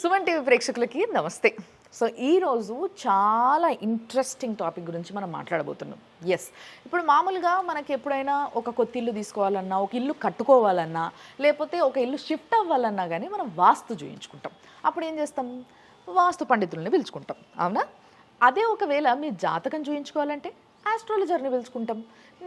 Suman TV ప్రేక్షకులకి నమస్తే. So ఈరోజు చాలా ఇంట్రెస్టింగ్ టాపిక్ గురించి మనం మాట్లాడబోతున్నాం. ఇప్పుడు మామూలుగా మనకి ఎప్పుడైనా ఒక కొత్త ఇల్లు తీసుకోవాలన్నా, ఒక ఇల్లు కట్టుకోవాలన్నా, లేకపోతే ఒక ఇల్లు షిఫ్ట్ అవ్వాలన్నా కానీ మనం వాస్తు చూయించుకుంటాం. అప్పుడు ఏం చేస్తాం? వాస్తు పండితుల్ని పిలుచుకుంటాం, అవునా? అదే ఒకవేళ మీ జాతకం చూయించుకోవాలంటే ఆస్ట్రాలజర్ని పిలుచుకుంటాం.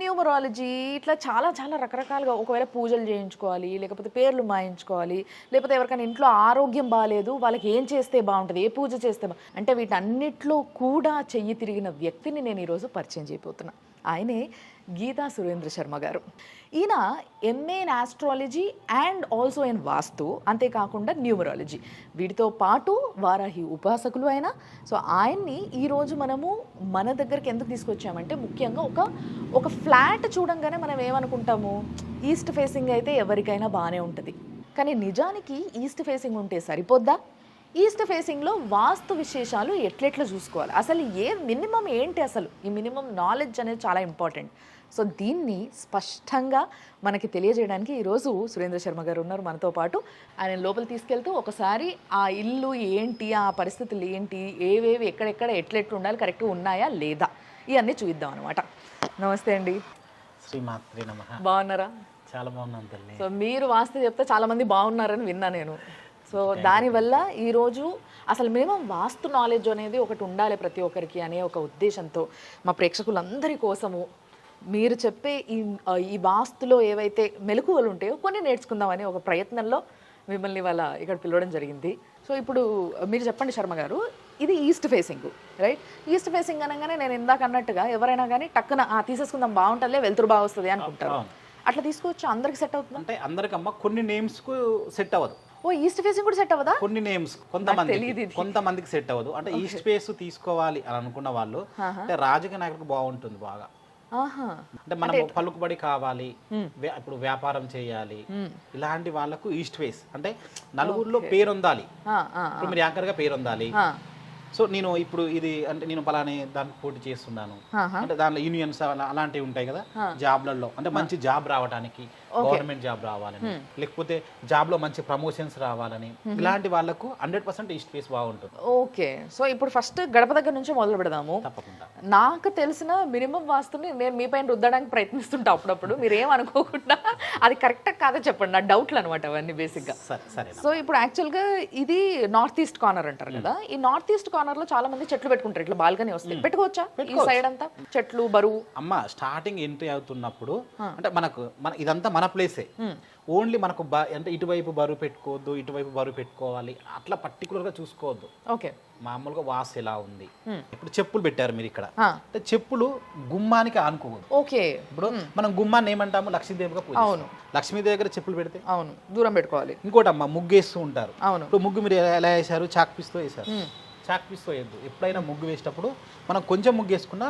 న్యూమరాలజీ ఇట్లా చాలా చాలా రకరకాలుగా, ఒకవేళ పూజలు చేయించుకోవాలి, లేకపోతే పేర్లు మాయించుకోవాలి, లేకపోతే ఎవరికైనా ఇంట్లో ఆరోగ్యం బాగాలేదు, వాళ్ళకి ఏం చేస్తే బాగుంటుంది, ఏ పూజ చేస్తే అంటే వీటన్నిటిలో కూడా చెయ్యి తిరిగిన వ్యక్తిని నేను ఈరోజు పరిచయం చేయబోతున్నా. ఆయనే గీతా సురేంద్ర శర్మ గారు. ఈయన MA in astrology and also in vastu, అంతేకాకుండా న్యూమరాలజీ, వీటితో పాటు వారాహి ఉపాసకులు ఆయన. సో ఆయన్ని ఈరోజు మనము మన దగ్గరికి ఎందుకు తీసుకొచ్చామంటే, ముఖ్యంగా ఒక ఫ్లాట్ చూడంగానే మనం ఏమనుకుంటాము, ఈస్ట్ ఫేసింగ్ అయితే ఎవరికైనా బాగానే ఉంటుంది. కానీ నిజానికి ఈస్ట్ ఫేసింగ్ ఉంటే సరిపోద్దా? ఈస్ట్ ఫేసింగ్లో వాస్తు విశేషాలు ఎట్లెట్లా చూసుకోవాలి, అసలు మినిమం ఏంటి, అసలు ఈ మినిమం నాలెడ్జ్ అనేది చాలా ఇంపార్టెంట్. సో దీన్ని స్పష్టంగా మనకి తెలియజేయడానికి ఈరోజు సురేంద్ర శర్మ గారు ఉన్నారు మనతో పాటు. ఆయన లోపల తీసుకెళ్తూ ఒకసారి ఆ ఇల్లు ఏంటి, ఆ పరిస్థితులు ఏంటి, ఏవేవి ఎక్కడెక్కడ ఎట్లెట్లు ఉండాలి, కరెక్ట్గా ఉన్నాయా లేదా, ఇవన్నీ చూద్దాం అనమాట. నమస్తే అండి. శ్రీమాత్రే నమః. బాగున్నారా? చాలా బాగున్నాను తల్లి. సో మీరు వాస్తు చెప్తే చాలామంది బాగున్నారని విన్నా నేను. సో దానివల్ల ఈరోజు అసలు మినిమం వాస్తు నాలెడ్జ్ అనేది ఒకటి ఉండాలి ప్రతి ఒక్కరికి అనే ఒక ఉద్దేశంతో మా ప్రేక్షకులందరి కోసము మీరు చెప్పే ఈ వాస్తులో ఏవైతే మెలకువలు ఉంటాయో కొన్ని నేర్చుకుందామని ఒక ప్రయత్నంలో మిమ్మల్ని వాళ్ళ ఇక్కడ పిలవడం జరిగింది. సో ఇప్పుడు మీరు చెప్పండి శర్మ గారు, ఇది east facing, right? East facing అనగానే నేను ఇందాక అన్నట్టుగా ఎవరైనా కానీ టక్కున తీసేసుకుందాం, బాగుంటుందిలే, వెళ్తురు బాగా వస్తుంది అనుకుంటారు. అట్లా తీసుకోవచ్చు, అందరికి సెట్ అవుతుంది అంటే? అందరికమ్మ కొన్ని నేమ్స్కు సెట్ అవ్వదు. ఓ, ఈస్ట్ ఫేసింగ్ కూడా సెట్ అవ్వదా? కొన్ని నేమ్స్ కొంతమందికి సెట్ అవ్వదు. అంటే ఈస్ట్ ఫేస్ తీసుకోవాలి అని అనుకున్న వాళ్ళు, అంటే రాజకీయ నాయకులకు బాగుంటుంది బాగా. అంటే మనం పలుకుబడి కావాలి, ఇప్పుడు వ్యాపారం చేయాలి, ఇలాంటి వాళ్ళకు ఈస్ట్ ఫేస్. అంటే నలుగురిలో పేరు ఉండాలి, ఇప్పుడు మీరు యాంకర్ గా పేరు ఉండాలి. సో నేను ఇప్పుడు ఇది అంటే నేను పలానే దానికి పోటీ చేస్తున్నాను అంటే దానిలో యూనియన్స్ అలాంటివి ఉంటాయి కదా జాబ్లలో, అంటే మంచి జాబ్ రావడానికి, గవర్నమెంట్ జాబ్ రావాలని, లేకపోతే జాబ్ లో మంచి ప్రమోషన్స్ రావాలని, ఇలాంటి వాళ్ళకు 100% ఈస్ట్ ఫేస్ బాగుంటుంది. ఓకే, సో ఇప్పుడు ఫస్ట్ గడప దగ్గర నుంచి మొదలు పెడదాము. తప్పకుండా. నాకు తెలిసిన మినిమం వాస్తుని నేను మీ పైన రుద్దడానికి ప్రయత్నిస్తుంటా అప్పుడప్పుడు, మీరు ఏమనుకోకుండా. అది కరెక్ట్ కాదో చెప్పండి, నా డౌట్లు అనమాట అవన్నీ బేసిక్ గా. సో ఇప్పుడు యాక్చువల్ గా ఇది నార్త్ ఈస్ట్ కార్నర్ అంటారు కదా, ఈ నార్త్ ఈస్ట్ కార్నర్ లో చాలా మంది చెట్లు పెట్టుకుంటారు, ఇట్లా బాల్కనీ వస్తాయి, పెట్టుకోవచ్చా? ఈ సైడ్ అంతా చెట్లు బరువు. అమ్మ స్టార్టింగ్ ఎంట్రీ అవుతున్నప్పుడు అంటే మన ఇదంతా మన ప్లేసే, ఓన్లీ మనకు అంటే ఇటువైపు బరువు పెట్టుకోవద్దు, ఇటువైపు బరువు పెట్టుకోవాలి, అట్లా పర్టికులర్ గా చూసుకోవద్దు. ఓకే, మామూలుగా వాస్తు ఎలా ఉంది. ఇప్పుడు చెప్పులు పెట్టారు మీరు ఇక్కడ, అంటే చెప్పులు గుమ్మానికి ఆనుకోవద్దు. ఓకే, ఇప్పుడు మనం గుమ్మాన్ని ఏమంటాము, లక్ష్మీదేవిగా పూజ. అవును, లక్ష్మీదేవి దగ్గర చెప్పులు పెడితే అవును దూరం పెట్టుకోవాలి. ఇంకోటి అమ్మ ముగ్గేస్తూ ఉంటారు. అవును, ఇప్పుడు ముగ్గు మీరు ఎలా వేసారు, చాక్ పీస్తో వేసారు. చాక్ పీస్తో వేయద్దు. ఎప్పుడైనా ముగ్గు వేసేటప్పుడు మనం కొంచెం ముగ్గు వేసుకున్నా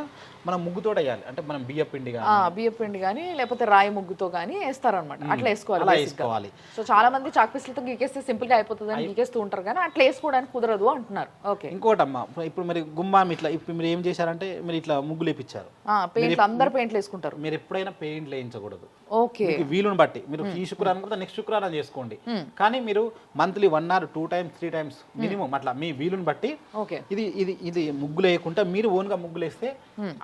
మనం ముగ్గుతో వేయాలి. అంటే మనం బియ్య పిండి కానీ లేకపోతే రాయి ముగ్గుతో కానీ వేస్తారనమాట, అట్లా వేసుకోవాలి. సో చాలా మంది చాక్ పీస్లతో గీకేస్తే సింపుల్ గా అయిపోతుంది అని గీకేస్తూ ఉంటారు, కానీ అట్లా వేసుకోవడానికి కుదరదు అంటున్నారు. ఓకే, ఇంకోటి అమ్మ, ఇప్పుడు మరి గుమ్మం ఇట్లా ఇప్పుడు మీరు ఏం చేశారంటే మీరు ఇట్లా ముగ్గులు వేయించారు, పెయింట్లు అందరు పెయింట్లు వేసుకుంటారు. మీరు ఎప్పుడైనా పెయింట్లు వేయించకూడదు. ఓకే, వీలుని బట్టి మీరు ఈ శుక్రవారం కూడా నెక్స్ట్ శుక్రవారం చేసుకోండి, కానీ మీరు monthly 1 or 2 times 3 times minimum అట్లా మీ వీలుని బట్టి. ఓకే, ఇది ముగ్గులు వేయకుండా మీరు ఓన్ గా ముగ్గులు వేస్తే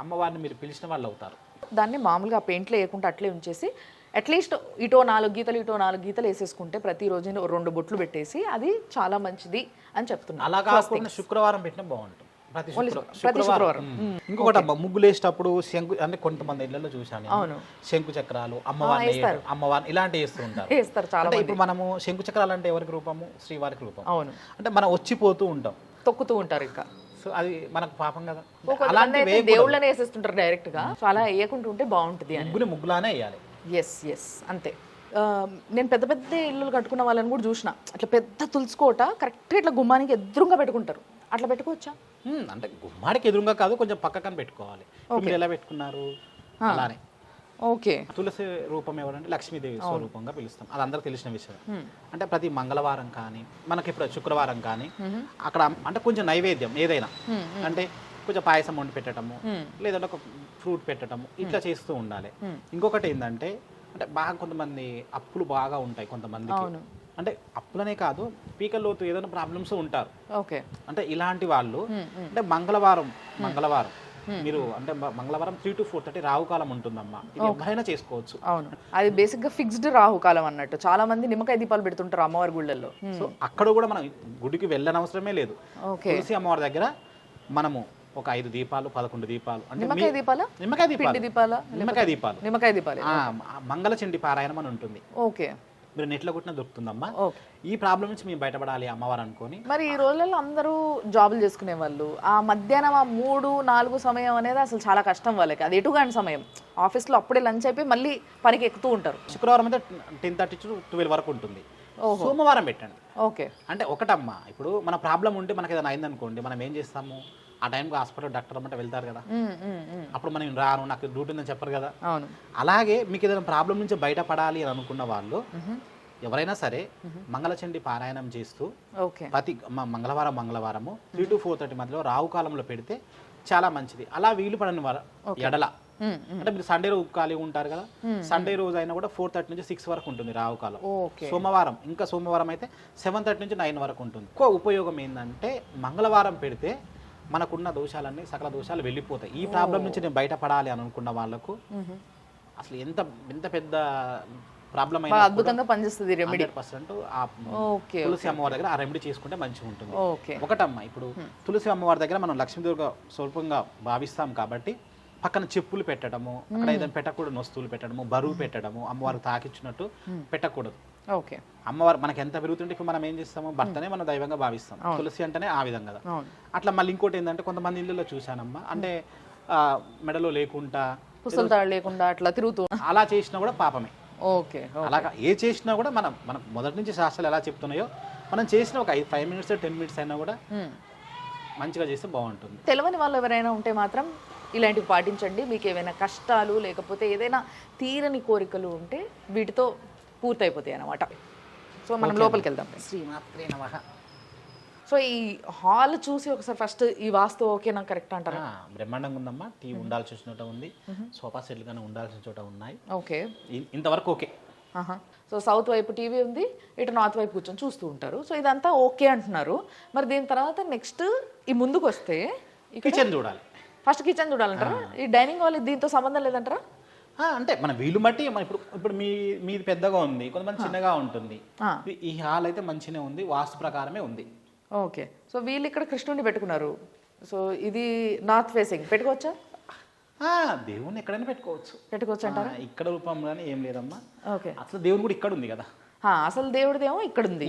అమ్మవారిని మీరు పిలిచిన వాళ్ళు అవుతారు. దాన్ని మామూలుగా పెయింట్లు వేయకుండా అట్లే ఉంచేసి అట్లీస్ట్ ఇటో 4 గీతలు ఇటో 4 గీతలు వేసేసుకుంటే ప్రతిరోజు 2 బొట్లు పెట్టేసి అది చాలా మంచిది అని చెప్తున్నారు. అలా కాకుండా శుక్రవారం పెట్టినా బాగుంటుంది, ప్రతి శుక్రవారం. ఇంకొకటి అమ్మ, ముగ్గులు వేసేటప్పుడు శంకు, అంటే కొంతమంది ఇళ్లలో చూసాను శంకు చక్రాలు అమ్మవారిని ఇలాంటివి వేస్తూ ఉంటారు చాలా. ఇప్పుడు మనము శంకు చక్రాలు అంటే ఎవరికి రూపము, శ్రీవారికి రూపం. అవును, అంటే మనం వచ్చిపోతూ ఉంటాం, తొక్కుతూ ఉంటారు ఇంకా. సో అది మనకు పాపం కదా, దేవుళ్ళని వేసేస్తుంటారు డైరెక్ట్ గా. సో అలా వేయకుంటుంటే బాగుంటుంది అని ముగ్గులానే వేయాలి. ఎస్ అంతే. నేను పెద్ద పెద్ద ఇల్లు కట్టుకున్న వాళ్ళని కూడా చూసిన, అట్లా పెద్ద తులుచుకోట కరెక్ట్గా ఇట్లా గుమ్మానికి ఎదురుగా పెట్టుకుంటారు. అట్లా పెట్టుకోవచ్చా? అంటే గుమ్మానికి ఎదురుగా కాదు, కొంచెం పక్కన పెట్టుకోవాలి. మీరు ఎలా పెట్టుకున్నారు అలానే. ఓకే, తులసి రూపం ఎవరంటే లక్ష్మీదేవి స్వరూపంగా పిలుస్తాం, అది అందరికి తెలిసిన విషయం. అంటే ప్రతి మంగళవారం కానీ మనకి ఇప్పుడు శుక్రవారం కానీ అక్కడ అంటే కొంచెం నైవేద్యం ఏదైనా, అంటే కొంచెం పాయసం వండి పెట్టడము, లేదంటే ఒక ఫ్రూట్ పెట్టడము, ఇట్లా చేస్తూ ఉండాలి. ఇంకొకటి ఏంటంటే, అంటే బాగా కొంతమంది అప్పులు బాగా ఉంటాయి కొంతమందికి, అంటే అప్పులనే కాదు పీకల్లోతు ఏదైనా ప్రాబ్లమ్స్ ఉంటారు. ఓకే. అంటే ఇలాంటి వాళ్ళు అంటే మంగళవారం మీరు అంటే మంగళవారం 3 to 4:30 రాహుకాలం ఉంటుందమ్మా. ఇది ఎవరైనా చేసుకోవచ్చు. అవును, అది బేసిక్ గా ఫిక్స్డ్ రాహుకాలం అన్నట్టు. చాలా మంది నిమ్మకాయ దీపాలు పెడుతుంటారు అమ్మవారి గుళ్ళల్లో. సో అక్కడ కూడా మనం గుడికి వెళ్ళనవసరమే లేదు. తులసి అమ్మవారి దగ్గర మనము ఒక 5 దీపాలు 11 దీపాలు అంటే నిమ్మకాయ దీపాలు నిమ్మకాయ దీపాలు మంగళచండి పారాయణం అని ఉంటుంది. ఓకే. మీరు నెట్లో కొట్టిన దొరుకుతుందమ్మా. ఈ ప్రాబ్లం నుంచి మేము బయటపడాలి అమ్మవారు అనుకొని. మరి ఈ రోజుల్లో అందరూ జాబులు చేసుకునే వాళ్ళు ఆ మధ్యాహ్నం 3-4 సమయం అనేది అసలు చాలా కష్టం వాళ్ళకి. అది ఎటుగాని సమయం. ఆఫీస్లో అప్పుడే లంచ్ అయిపోయి మళ్ళీ పనికి ఎక్కుతూ ఉంటారు. శుక్రవారం అయితే 10:30 to 12 వరకు ఉంటుంది. సోమవారం పెట్టండి. ఓకే. అంటే ఒకటమ్మా, ఇప్పుడు మన ప్రాబ్లం ఉంటే మనకి ఏదైనా అయిందనుకోండి, మనం ఏం చేస్తాము, ఆ టైంకి హాస్పిటల్ డాక్టర్ అమ్మంటే వెళ్తారు కదా, అప్పుడు మనం రాను నాకు డ్యూటీ ఉందని చెప్పరు కదా. అలాగే మీకు ఏదైనా ప్రాబ్లం నుంచి బయటపడాలి అని అనుకున్న వాళ్ళు ఎవరైనా సరే మంగళచండి పారాయణం చేస్తూ ప్రతి మంగళవారము 3 to 4:30 మధ్యలో రాహుకాలంలో పెడితే చాలా మంచిది. అలా వీలు పడని ఎడల అంటే మీరు సండే రోజు ఖాళీగా ఉంటారు కదా, సండే రోజు అయినా కూడా 4:30 నుంచి 6 వరకు ఉంటుంది రాహుకాలం. సోమవారం అయితే 7:30 నుంచి 9 వరకు ఉంటుంది. ఎక్కువ ఉపయోగం ఏంటంటే మంగళవారం పెడితే మనకున్న దోషాలన్నీ సకల దోషాలు వెళ్ళిపోతాయి. ఈ ప్రాబ్లం నుంచి నేను బయటపడాలి అని అనుకున్న వాళ్ళకు అసలు ఎంత పెద్ద ప్రాబ్లం అయినా అద్భుతంగా పనిచేస్తుంది రెమెడీ. 100% తులసి అమ్మవారి దగ్గర ఆ రెమెడీ చేసుకుంటే మంచిగా ఉంటుంది. ఒకటమ్మా, ఇప్పుడు తులసి అమ్మవారి దగ్గర మనం లక్ష్మీదేవిగా స్వల్పంగా భావిస్తాం కాబట్టి పక్కన చెప్పులు పెట్టడము, అక్కడ ఏదైనా పెట్టకూడదు వస్తువులు పెట్టడము, బరువు పెట్టడము, అమ్మవారికి తాకిచ్చినట్టు పెట్టకూడదు. అమ్మవారు మనకి ఎంత పెరుగుతుంటే ఇప్పుడు మనం ఏం చేస్తాము, భర్తనే మనం దైవంగా భావిస్తాం. తులసి అంటేనే ఆ విధంగా కదా. అట్లా మళ్ళీ ఇంకోటి ఏంటంటే కొంతమంది ఇళ్ళలో చూశానమ్మా, అంటే మెడలో లేకుండా పుస్తకాలు లేకుండా అట్లా తిరుగుతూ అలా చేసినా కూడా పాపమే. ఓకే. అలాగా ఏ చేసినా కూడా మనకు మొదటి నుంచి శాస్త్రాలు ఎలా చెప్తున్నాయో మనం చేసిన ఒక 5 minutes 10 minutes అయినా కూడా మంచిగా చేస్తే బాగుంటుంది. తెలియని వాళ్ళు ఎవరైనా ఉంటే మాత్రం ఇలాంటివి పాటించండి. మీకు ఏమైనా కష్టాలు లేకపోతే ఏదైనా తీరని కోరికలు ఉంటే వీటితో పూర్తయిపోతాయి అన్నమాట. సో మనం లోపలికి వెళ్దాం. శ్రీమాత్రే నమః. సో ఈ హాల్ చూసి ఒకసారి ఫస్ట్ ఈ వాస్తు ఓకేనా, కరెక్ట్ అంటారా? బ్రహ్మాండంగా ఉందమ్మా. టీవీ ఉండాల్సిన చోట ఉంది, సోఫా సెట్లు కానీ ఉండాల్సిన చోట ఉన్నాయి. ఓకే, ఇంతవరకు ఓకే. సో సౌత్ వైపు టీవీ ఉంది, ఇటు నార్త్ వైపు కూర్చొని చూస్తూ ఉంటారు. సో ఇదంతా ఓకే అంటున్నారు. మరి దీని తర్వాత నెక్స్ట్ ఈ ముందుకు వస్తే కిచెన్ చూడాలి. ఫస్ట్ కిచెన్ చూడాలంటారా? ఈ డైనింగ్ హాల్ దీంతో సంబంధం లేదంటారా? అంటే మన వీలు బట్టి ఇప్పుడు మీది పెద్దగా ఉంది, కొంతమంది చిన్నగా ఉంటుంది. ఈ హాల్ అయితే మంచిగానే ఉంది, వాస్తు ప్రకారమే ఉంది. ఓకే. సో వీళ్ళు ఇక్కడ కృష్ణుడిని పెట్టుకున్నారు. సో ఇది నార్త్ ఫేసింగ్ పెట్టుకోవచ్చా? దేవుని ఎక్కడైనా పెట్టుకోవచ్చు అంటారా? ఇక్కడ రూపంలోనే ఏం లేదమ్మా. ఓకే. అసలు దేవుని కూడా ఇక్కడ ఉంది కదా. అసలు దేవుడిదేమో ఇక్కడ ఉంది.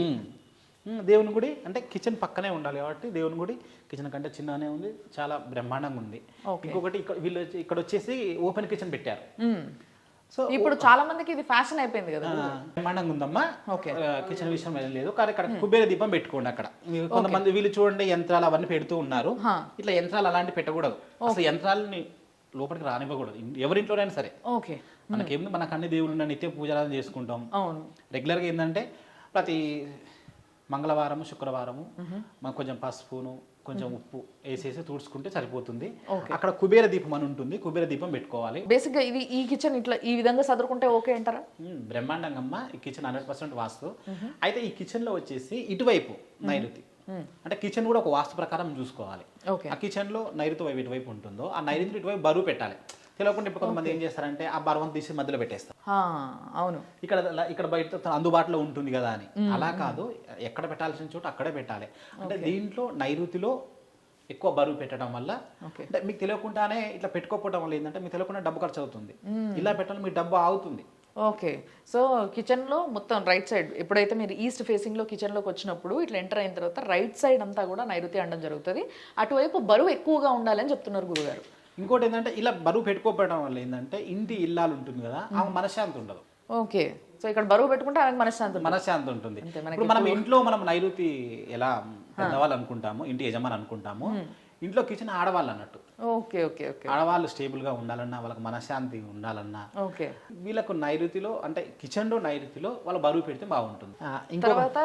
దేవుని గుడి అంటే కిచెన్ పక్కనే ఉండాలి కాబట్టి దేవుని గుడి కిచెన్ కంటే చిన్నగానే ఉంది, చాలా బ్రహ్మాండంగా ఉంది. ఇంకొకటి వీళ్ళు ఇక్కడ వచ్చేసి ఓపెన్ కిచెన్ పెట్టారు. సో ఇప్పుడు చాలా మందికి ఇది ఫ్యాషన్ అయిపోయింది కదా. బ్రహ్మాండంగా ఉందమ్మా. కిచెన్ విషయం ఏం లేదు, కానీ అక్కడ కుబేర దీపం పెట్టుకోండి. అక్కడ కొంతమంది వీళ్ళు చూడండి యంత్రాలు అవన్నీ పెడుతూ ఉన్నారు. ఇట్లా యంత్రాలు అలాంటివి పెట్టకూడదు. అసలు యంత్రాలని లోపలికి రానివ్వకూడదు, ఎవరింట్లోనైనా సరే. ఓకే. మనకేముంది, మనకు అన్ని దేవుళ్ళు నిత్య పూజలు చేసుకుంటాం. రెగ్యులర్గా ఏంటంటే ప్రతి మంగళవారము శుక్రవారము మనకు కొంచెం పసుపును కొంచెం ఉప్పు వేసేసి తుడుచుకుంటే సరిపోతుంది. అక్కడ కుబేర దీపం అని ఉంటుంది, కుబేర దీపం పెట్టుకోవాలి. బేసిక్ గా ఇది ఈ కిచెన్ ఇట్లా ఈ విధంగా సదురుకుంటే ఓకే అంటారా? బ్రహ్మాండంగా అమ్మ. ఈ కిచెన్ 100% వాస్తు. అయితే ఈ కిచెన్ లో వచ్చేసి ఇటువైపు నైరుతి, అంటే కిచెన్ కూడా ఒక వాస్తు ప్రకారం చూసుకోవాలి. ఆ కిచెన్ లో నైరుతి వైపు ఎటువైపు ఉంటుందో ఆ నైరుతి ఇటువైపు బరువు పెట్టాలి. తెలియకుండా ఇప్పుడు కొంతమంది ఏం చేస్తారంటే ఆ బరువును తీసి మధ్యలో పెట్టేస్తారు. అవును, ఇక్కడ బయట అందుబాటులో ఉంటుంది కదా అని. అలా కాదు, ఎక్కడ పెట్టాల్సిన చోట అక్కడే పెట్టాలి. అంటే దీంట్లో నైరుతిలో ఎక్కువ బరువు పెట్టడం వల్ల అంటే మీకు తెలియకుండానే ఇట్లా పెట్టుకోకపోవడం వల్ల ఏంటంటే మీకు తెలియకుండా డబ్బు ఖర్చు అవుతుంది. ఇలా పెట్టడం మీ డబ్బు ఆగుతుంది. ఓకే. సో కిచెన్లో మొత్తం రైట్ సైడ్, ఎప్పుడైతే మీరు ఈస్ట్ ఫేసింగ్లో కిచెన్లోకి వచ్చినప్పుడు ఇట్లా ఎంటర్ అయిన తర్వాత రైట్ సైడ్ అంతా కూడా నైరుతి అనడం జరుగుతుంది. అటువైపు బరువు ఎక్కువగా ఉండాలని చెప్తున్నారు గురుగారు. ఇంకోటి ఏంటంటే ఇలా బరువు పెట్టుకోవడం వల్ల ఏంటంటే ఇంటి ఇల్లాలు ఉంటుంది కదా, ఆమె మనశ్శాంతి ఉండదు. ఓకే. సో ఇక్కడ బరువు పెట్టుకుంటే ఆమెకు మనశ్శాంతి ఉంటుంది. ఇప్పుడు మనం ఇంట్లో మనం నైరుతి ఎలా పెద్దవాళ్ళు అనుకుంటాము, ఇంటి యజమాని అనుకుంటాము, ఇంట్లో కిచెన్ ఆడవాళ్ళు అన్నట్టు. Okay okay okay. ఆడవాళ్ళు స్టేబుల్ గా ఉండాలన్నా, వాళ్ళకి మనశ్శాంతి ఉండాలన్నా వీళ్ళకు నైరుతిలో అంటే కిచెన్ లో నైరుతిలో వాళ్ళు బరువు పెడితే బాగుంటుంది. తర్వాత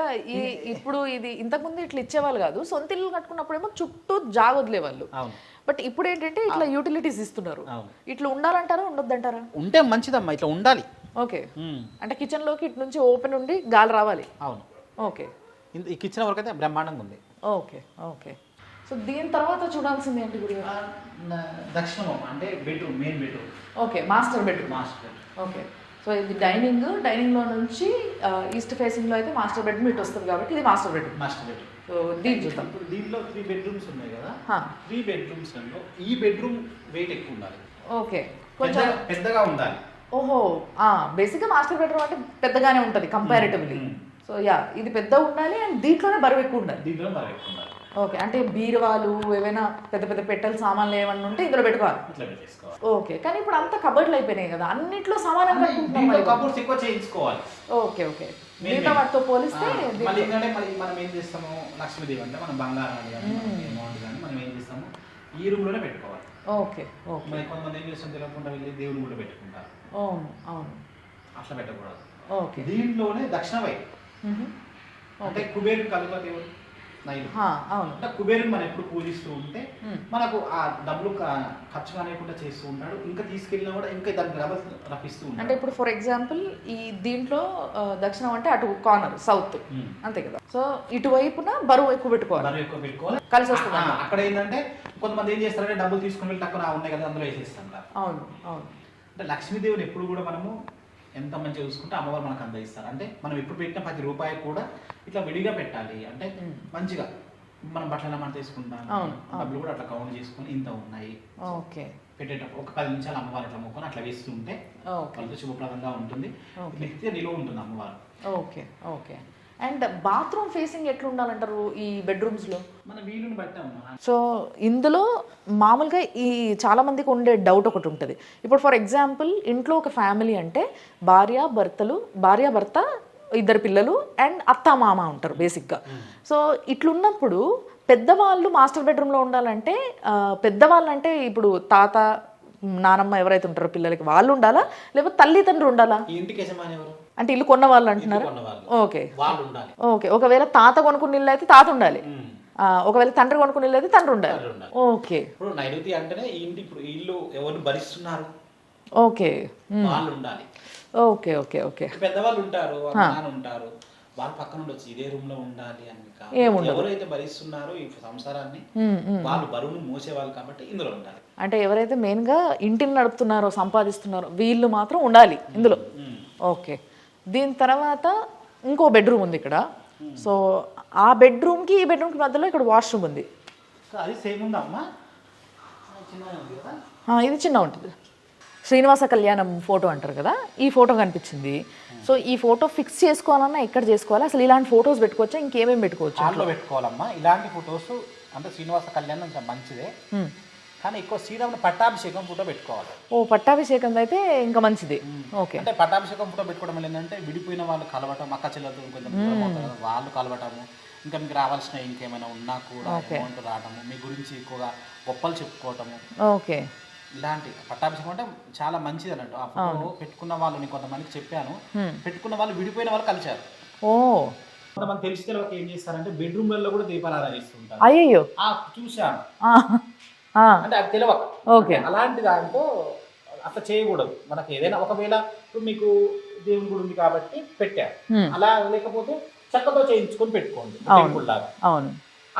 ఇప్పుడు ఇది ఇంతకుముందు ఇట్లా ఇచ్చేవాళ్ళు కాదు, సొంత ఇల్లు కట్టుకున్నప్పుడేమో చుట్టూ జాగ వదిలేవాళ్ళు. బట్ ఇప్పుడు ఏంటంటే ఇట్లా యూటిలిటీస్ ఇస్తున్నారు. ఇట్లా ఉండాలంటారా ఉండొద్దంటారా? ఉంటే మంచిదమ్మా, ఇట్లా ఉండాలి. ఓకే. అంటే కిచెన్ లోకి ఇటు నుంచి ఓపెన్ ఉండి గాలి రావాలి. అవును. ఓకే ఈ కిచెన్ వరకు అయితే బ్రహ్మాండంగా ఉంది. Okay okay. సో దీని తర్వాత చూడాల్సింది ఏంటి గురువు? దక్షిణం అంటే bedroom, main bedroom. Okay, master bedroom. Okay. So ఇది డైనింగ్లో నుంచి ఈస్ట్ ఫేసింగ్లో అయితే మాస్టర్ బెడ్రూమ్ ఇటు వస్తుంది కాబట్టి ఇది మాస్టర్ బెడ్రూమ్. సో దీన్ని చూద్దాం. ఇప్పుడు దీంట్లో 3 బెడ్రూమ్స్ ఉన్నాయి కదా, 3 బెడ్రూమ్స్లో ఈ బెడ్రూమ్ వెయిట్ ఎక్కువ ఉండాలి. ఓకే, కొంచెం పెద్దగా ఉండాలి. ఓహో, బేసిక్గా మాస్టర్ బెడ్రూమ్ అంటే పెద్దగానే ఉంటుంది కంపారిటివ్లీ. సో యా, ఇది పెద్ద ఉండాలి అండ్ దీంట్లోనే బరువు ఎక్కువ ఉండాలి. ఓకే, అంటే బీరువాలు ఏవైనా పెద్ద పెద్ద పెట్టెల సామాన్లు ఏమన్నా ఉంటే ఇందులో పెట్టుకోవాలి. ఓకే, కానీ ఇప్పుడు అంతా కబర్డ్లు అయిపోయినాయి కదా, అన్నిట్లో సమానంగా కబోర్డ్స్ ఎక్కువ చేయించుకోవాలి. ఓకే ఓకే, మిగతా వాటితో పోలిస్తే మళ్ళీ ఏంటంటే మనం ఏం చేస్తాము, లక్ష్మీదేవి అంటే మనం బంగారం కానీ అమౌంట్ కానీ మనం ఏం చేస్తాము ఈ రూమ్లోనే పెట్టుకోవాలి. Okay okay. మరి కొంతమంది ఏం చేస్తాం తెలియకుండా వెళ్ళి దేవుని కూడా పెట్టుకుంటారు. అవును అవును, అట్లా పెట్టకూడదు. ఓకే, దీంట్లోనే దక్షిణ వైపు అంటే కుబేరు కలుగ దేవుడు నైలు. అవును, అంటే కుబేరుని మనం ఎప్పుడు పూజిస్తూ ఉంటే మనకు ఆ డబ్బులు ఖర్చు కానివ్వకుండా చేస్తూ ఉంటాడు. ఇంకా తీసుకెళ్ళినా కూడా ఇంకా దానికి రప్పిస్తూ ఉంటాడు. అంటే ఇప్పుడు ఫర్ ఎగ్జాంపుల్ ఈ దీంట్లో దక్షిణం అంటే అటు కార్నర్ సౌత్ అంతే కదా. సో ఇటువైపున బరువు ఎక్కువ పెట్టుకోవాలి, కలిసి వస్తుంది. అక్కడ ఏంటంటే కొంతమంది ఏం చేస్తారంటే డబ్బులు తీసుకుని వెళ్ళి తక్కువ ఉన్నాయి కదా అందులో వేసేస్తుంటారు. అవును అవును. అంటే లక్ష్మీదేవిని ఎప్పుడు కూడా మనము ఎంత మంచిగా చూసుకుంటే అమ్మవారు మనకు అంత ఇస్తారు. అంటే మనం ఎప్పుడు పెట్టిన ప్రతి రూపాయి కూడా ఇట్లా విడిగా పెట్టాలి. అంటే మంచిగా మనం బట్టలు మనం తీసుకుంటాం, డబ్బులు కూడా అట్లా కౌంట్ చేసుకుని ఇంత ఉన్నాయి. ఓకే, పెట్టేటప్పుడు ఒక 10 నిమిషాలు అమ్మవారు అట్లా మొక్కుని అట్లా వేస్తుంటే వాళ్ళతో శుభప్రదంగా ఉంటుంది, నిత్య నిలువ ఉంటుంది అమ్మవారు. Okay okay. And bathroom facing ఎట్లా ఉండాలంటారు ఈ బెడ్రూమ్స్లో? మన వీలుని బట్టి అమ్మా. సో ఇందులో మామూలుగా ఈ చాలా మందికి ఉండే డౌట్ ఒకటి ఉంటుంది. ఇప్పుడు ఫర్ ఎగ్జాంపుల్ ఇంట్లో ఒక ఫ్యామిలీ అంటే భార్య భర్త 2 పిల్లలు అండ్ అత్త మామ ఉంటారు బేసిక్గా. సో ఇట్లున్నప్పుడు పెద్దవాళ్ళు మాస్టర్ బెడ్రూమ్లో ఉండాలంటే పెద్దవాళ్ళు అంటే ఇప్పుడు తాత నానమ్మ ఎవరైతే ఉంటారో పిల్లలకి వాళ్ళు ఉండాలా, లేకపోతే తల్లిదండ్రులు ఉండాలా? ఇంటికి యజమాని ఎవరు అంటే ఇల్లు కొన్న వాళ్ళు అంటున్నారు. Okay okay. ఒకవేళ తాత కొనుక్కున్న ఇల్లు అయితే తాత ఉండాలి, ఒకవేళ తండ్రి కొనుక్కున్న ఇల్లు అయితే తండ్రి ఉండాలి. ఓకే. ఇప్పుడు నైరుతి అంటేనే ఇంటి ఇప్పుడు ఇల్లు ఎవరు భరిస్తున్నారు, ఓకే, వాళ్ళు ఉండాలి. Okay okay okay. పెద్దవాళ్ళు ఉంటారు, ఉంటారు, వాళ్ళు పక్కన ఉండొచ్చు, ఇదే రూమ్ లో ఉండాలి అని కాదు. ఎవరైతే భరిస్తున్నారో ఈ సంసారాన్ని వాళ్ళు బరువును మోసేవాళ్ళు కాబట్టి ఇందులో ఉండాలి. అంటే ఎవరైతే మెయిన్ గా ఇంటిని నడుపుతున్నారో సంపాదిస్తున్నారో వీళ్ళు మాత్రం ఉండాలి ఇందులో. ఓకే. దీని తర్వాత ఇంకో బెడ్రూమ్ ఉంది ఇక్కడ. సో ఆ బెడ్రూమ్కి ఈ బెడ్రూమ్కి మధ్యలో ఇక్కడ వాష్రూమ్ ఉంది. అది సేమ్ ఉందా అమ్మా? ఇది చిన్న ఉంటుంది. శ్రీనివాస కళ్యాణం ఫోటో అంటారు కదా, ఈ ఫోటో కనిపించింది. సో ఈ ఫోటో ఫిక్స్ చేసుకోవాలన్నా ఎక్కడ చేసుకోవాలి? అసలు ఇలాంటి ఫోటోస్ పెట్టుకోవచ్చా, ఇంకేమేమి పెట్టుకోవచ్చు? దాంట్లో పెట్టుకోవాలమ్మా. ఇలాంటి ఫొటోస్ అంటే శ్రీనివాస కళ్యాణం మంచిదే, కానీ ఎక్కువ శ్రీరాముని పట్టాభిషేకం ఫోటో పెట్టుకోవాలి. ఓ, పట్టాభిషేకం అయితే ఇంకా మంచిది. ఓకే. అంటే పట్టాభిషేకం ఫోటో పెట్టుకోవడం వల్ల ఏంటంటే విడిపోయిన వాళ్ళు కలవటం, అక్క చెల్లెలతో కొంచెం వాళ్ళు కలవటము, ఇంకా మీకు రావాల్సిన ఇంకేమైనా ఉన్నా కూడా అమౌంట్ రావటము, మీ గురించి ఎక్కువగా గొప్పలు చెప్పుకోవటము. ఓకే. ఇలాంటి పట్టాభిషేకం అంటే చాలా మంచిది అన్నట్టు. ఆ ఫోటో పెట్టుకున్న వాళ్ళు నేను కొంతమందికి చెప్పాను, పెట్టుకున్న వాళ్ళు విడిపోయిన వాళ్ళు కలిశారు. ఓ, కొంతమంది తెలిసి తెలియక ఏం చేస్తారంటే బెడ్రూమ్లలో కూడా దీపాలు ఆరాధిస్తుంటారు. అయ్యో, చూశాను. అంటే అది తెలియక. ఓకే. అలాంటి దాంట్లో అట్లా చేయకూడదు. మనకి ఏదైనా ఒకవేళ ఇప్పుడు మీకు దేవుని గుడి ఉంది కాబట్టి పెట్టారు, అలా లేకపోతే చక్కతో చేయించుకొని పెట్టుకోండి టెంపుల్ లాగా. అవును.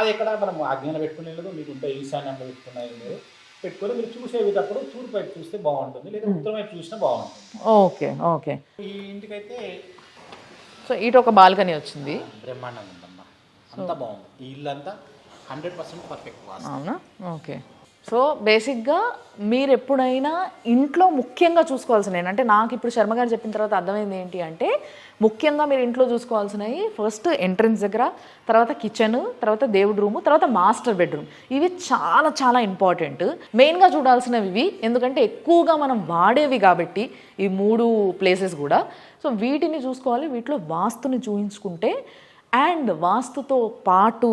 అది ఎక్కడ మనం ఆజ్ఞాన పెట్టుకునే లేదు, మీకు ఉంటే ఈశాన్యంలో పెట్టుకునేది లేదు. పెట్టుకొని మీరు చూసేటప్పుడు తూర్పు వైపు చూస్తే బాగుంటుంది, లేదా ఉత్తరం వైపు చూసినా బాగుంటుంది. Okay okay. ఈ ఇంటికైతే సో ఇటు ఒక బాల్కనీ వచ్చింది, బ్రహ్మాండంగా ఉందమ్మా, అంతా బాగుంది. ఈ ఇల్లు అంతా 100% పర్ఫెక్ట్. అవునా? ఓకే. సో బేసిక్గా మీరు ఎప్పుడైనా ఇంట్లో ముఖ్యంగా చూసుకోవాల్సినవి, అంటే నాకు ఇప్పుడు శర్మ గారు చెప్పిన తర్వాత అర్థమైంది ఏంటి అంటే, ముఖ్యంగా మీరు ఇంట్లో చూసుకోవాల్సినవి ఫస్ట్ ఎంట్రన్స్ దగ్గర, తర్వాత కిచెన్, తర్వాత దేవుడి రూము, తర్వాత మాస్టర్ బెడ్రూమ్. ఇవి చాలా చాలా ఇంపార్టెంట్. మెయిన్గా చూడాల్సినవి ఇవి, ఎందుకంటే ఎక్కువగా మనం వాడేవి కాబట్టి ఈ 3 ప్లేసెస్ కూడా. సో వీటిని చూసుకోవాలి, వీటిలో వాస్తుని చూయించుకుంటే. అండ్ వాస్తుతో పాటు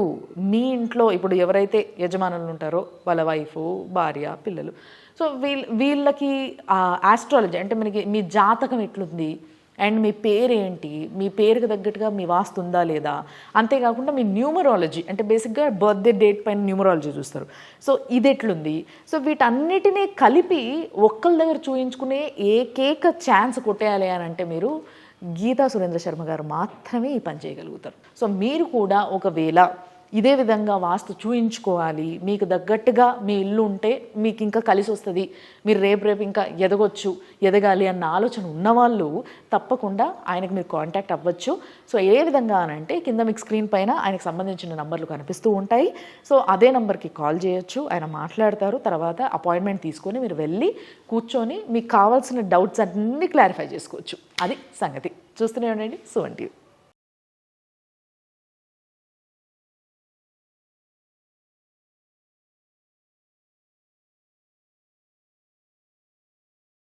మీ ఇంట్లో ఇప్పుడు ఎవరైతే యజమానులు ఉంటారో వాళ్ళ వైఫ్, భార్య, పిల్లలు, సో వీళ్ళకి ఆస్ట్రాలజీ అంటే మనకి మీ జాతకం ఎట్లుంది అండ్ మీ పేరేంటి, మీ పేరుకి తగ్గట్టుగా మీ వాస్తు ఉందా లేదా, అంతేకాకుండా మీ న్యూమరాలజీ అంటే బేసిక్గా బర్త్డే డేట్ పైన న్యూమరాలజీ చూస్తారు. సో ఇది ఎట్లుంది. సో వీటన్నిటినీ కలిపి ఒక్కళ్ళ దగ్గర చూయించుకునే ఏకైక ఛాన్స్ కొట్టేయాలి అని అంటే మీరు గీతా సురేంద్ర శర్మ గారు మాత్రమే ఈ పని చేయగలుగుతారు. సో మీరు కూడా ఒకవేళ ఇదే విధంగా వాస్తు చూయించుకోవాలి, మీకు తగ్గట్టుగా మీ ఇల్లు ఉంటే మీకు ఇంకా కలిసి వస్తుంది, మీరు రేపు ఇంకా ఎదగాలి అన్న ఆలోచన ఉన్నవాళ్ళు తప్పకుండా ఆయనకు మీరు కాంటాక్ట్ అవ్వచ్చు. సో ఏ విధంగా అనంటే కింద మీకు స్క్రీన్ పైన ఆయనకు సంబంధించిన నంబర్లు కనిపిస్తూ ఉంటాయి. సో అదే నెంబర్కి కాల్ చేయొచ్చు, ఆయన మాట్లాడతారు. తర్వాత అపాయింట్మెంట్ తీసుకొని మీరు వెళ్ళి కూర్చొని మీకు కావాల్సిన డౌట్స్ అన్నీ క్లారిఫై చేసుకోవచ్చు. అది సంగతి. చూస్తూనే ఉండండి సుమన్ టీవీ.